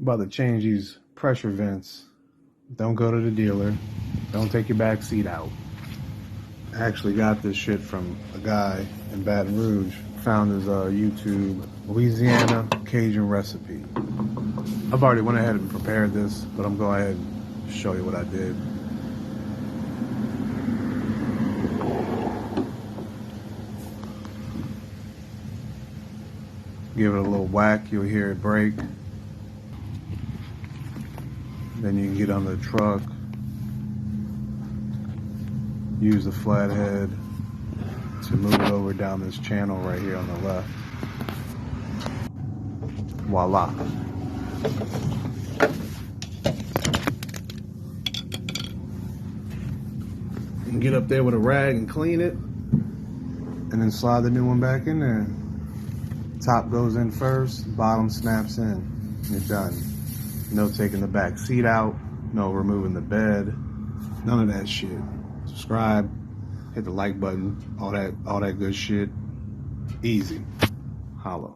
about to change these pressure vents. Don't go to the dealer. Don't take your back seat out. I actually got this shit from a guy in Baton Rouge. Found his YouTube Louisiana Cajun recipe. I've already went ahead and prepared this, but I'm going ahead and show you what I did. Give it a little whack, you'll hear it break. Then you can get on the truck, use the flathead to move it over down this channel right here on the left. Voila. You can get up there with a rag and clean it, and then slide the new one back in there. Top goes in first, bottom snaps in. You're done. No taking the back seat out, no removing the bed, none of that shit. Subscribe, hit the like button, all that good shit. Easy. Holla.